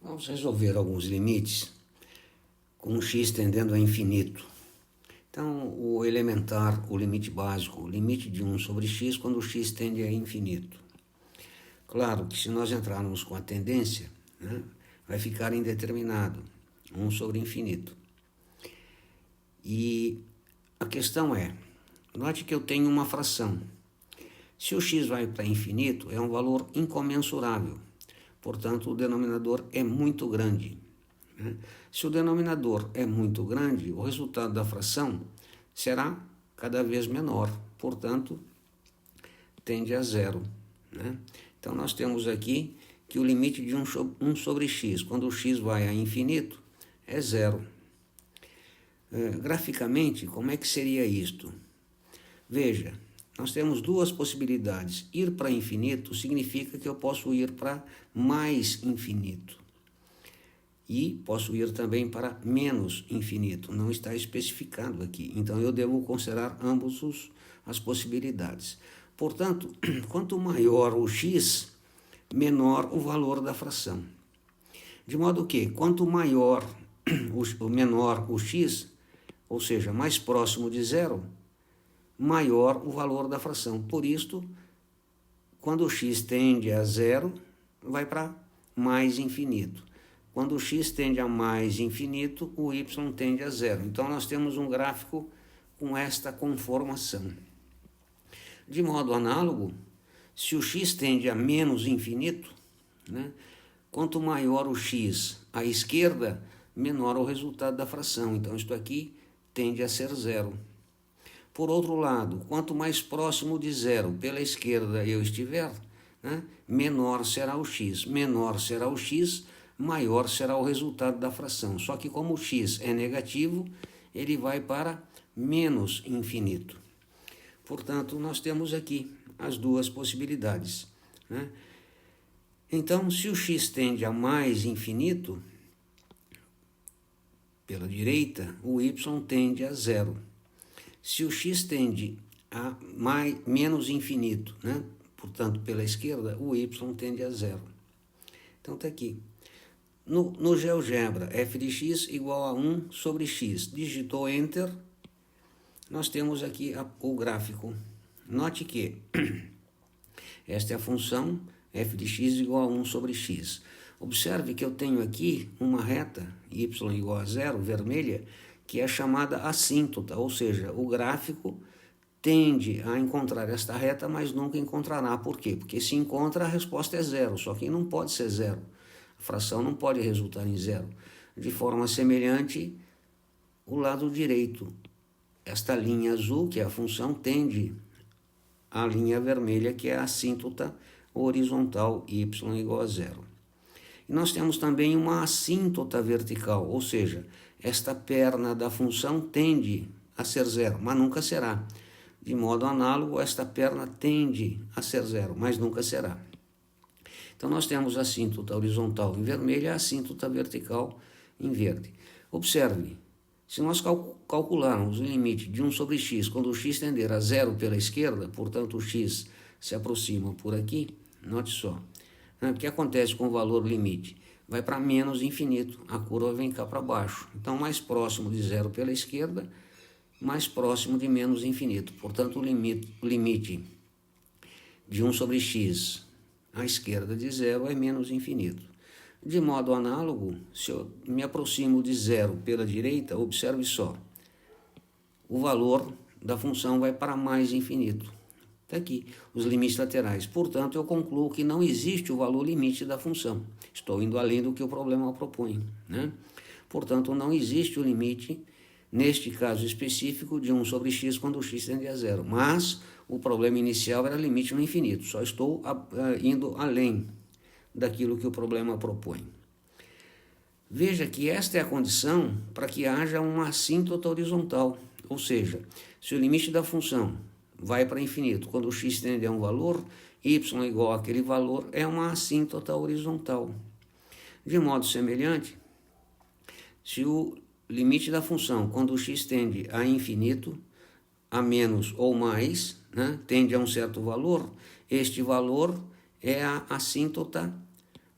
Vamos resolver alguns limites com x tendendo a infinito. Então, o elementar, o limite básico, o limite de 1 sobre x quando o x tende a infinito. Claro que se nós entrarmos com a tendência, vai ficar indeterminado, 1 sobre infinito. E a questão é, note que eu tenho uma fração. Se o x vai para infinito, é um valor incomensurável. Portanto, o denominador é muito grande. Se o denominador é muito grande, o resultado da fração será cada vez menor. Portanto, tende a zero. Então, nós temos aqui que o limite de 1 sobre x, quando o x vai a infinito, é zero. Graficamente, como é que seria isto? Veja, nós temos duas possibilidades. Ir para infinito significa que eu posso ir para mais infinito. E posso ir também para menos infinito. Não está especificado aqui. Então, eu devo considerar ambas as possibilidades. Portanto, quanto maior o x, menor o valor da fração. De modo que, quanto maior ou menor o x, ou seja, mais próximo de zero, maior o valor da fração. Por isto, quando o x tende a zero, vai para mais infinito. Quando o x tende a mais infinito, o y tende a zero. Então, nós temos um gráfico com esta conformação. De modo análogo, se o x tende a menos infinito, quanto maior o x à esquerda, menor o resultado da fração. Então, isto aqui tende a ser zero. Por outro lado, quanto mais próximo de zero pela esquerda eu estiver, menor será o x. Menor será o x, maior será o resultado da fração. Só que como o x é negativo, ele vai para menos infinito. Portanto, nós temos aqui as duas possibilidades. Então, se o x tende a mais infinito, pela direita, o y tende a zero. Se o x tende a menos infinito, portanto, pela esquerda, o y tende a zero. Então, está aqui. No GeoGebra, f de x igual a 1 sobre x. Digitou Enter, nós temos aqui o gráfico. Note que esta é a função f de x igual a 1 sobre x. Observe que eu tenho aqui uma reta, y igual a zero, vermelha, que é chamada assíntota, ou seja, o gráfico tende a encontrar esta reta, mas nunca encontrará. Por quê? Porque se encontra, a resposta é zero, só que não pode ser zero. A fração não pode resultar em zero. De forma semelhante, o lado direito, esta linha azul, que é a função, tende à linha vermelha, que é a assíntota horizontal, y igual a zero. E nós temos também uma assíntota vertical, ou seja, esta perna da função tende a ser zero, mas nunca será. De modo análogo, esta perna tende a ser zero, mas nunca será. Então, nós temos a assíntota horizontal em vermelho e a assíntota vertical em verde. Observe, se nós calcularmos o limite de 1 sobre x, quando o x tender a zero pela esquerda, portanto, o x se aproxima por aqui, note só. O que acontece com o valor limite? Vai para menos infinito, a curva vem cá para baixo. Então, mais próximo de zero pela esquerda, mais próximo de menos infinito. Portanto, o limite de 1 sobre x à esquerda de zero é menos infinito. De modo análogo, se eu me aproximo de zero pela direita, observe só, o valor da função vai para mais infinito. Está aqui, os limites laterais. Portanto, eu concluo que não existe o valor limite da função. Estou indo além do que o problema propõe. Portanto, não existe o limite, neste caso específico, de 1 sobre x quando o x tende a zero. Mas o problema inicial era limite no infinito. Só estou indo além daquilo que o problema propõe. Veja que esta é a condição para que haja uma assíntota horizontal. Ou seja, se o limite da função vai para infinito, quando o x tende a um valor, y igual àquele valor, é uma assíntota horizontal. De modo semelhante, se o limite da função, quando o x tende a infinito, a menos ou mais, tende a um certo valor, este valor é a assíntota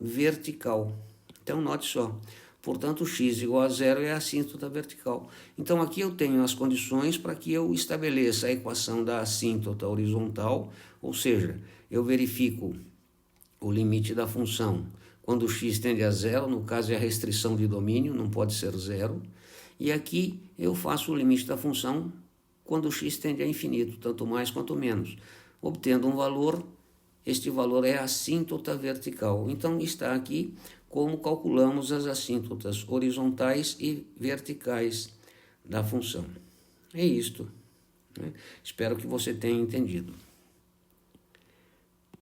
vertical. Então, note só. Portanto, x igual a zero é a assíntota vertical. Então, aqui eu tenho as condições para que eu estabeleça a equação da assíntota horizontal, ou seja, eu verifico o limite da função quando x tende a zero, no caso é a restrição de domínio, não pode ser zero. E aqui eu faço o limite da função quando x tende a infinito, tanto mais quanto menos. Obtendo um valor, este valor é a assíntota vertical. Então, está aqui como calculamos as assíntotas horizontais e verticais da função. É isto, né? Espero que você tenha entendido.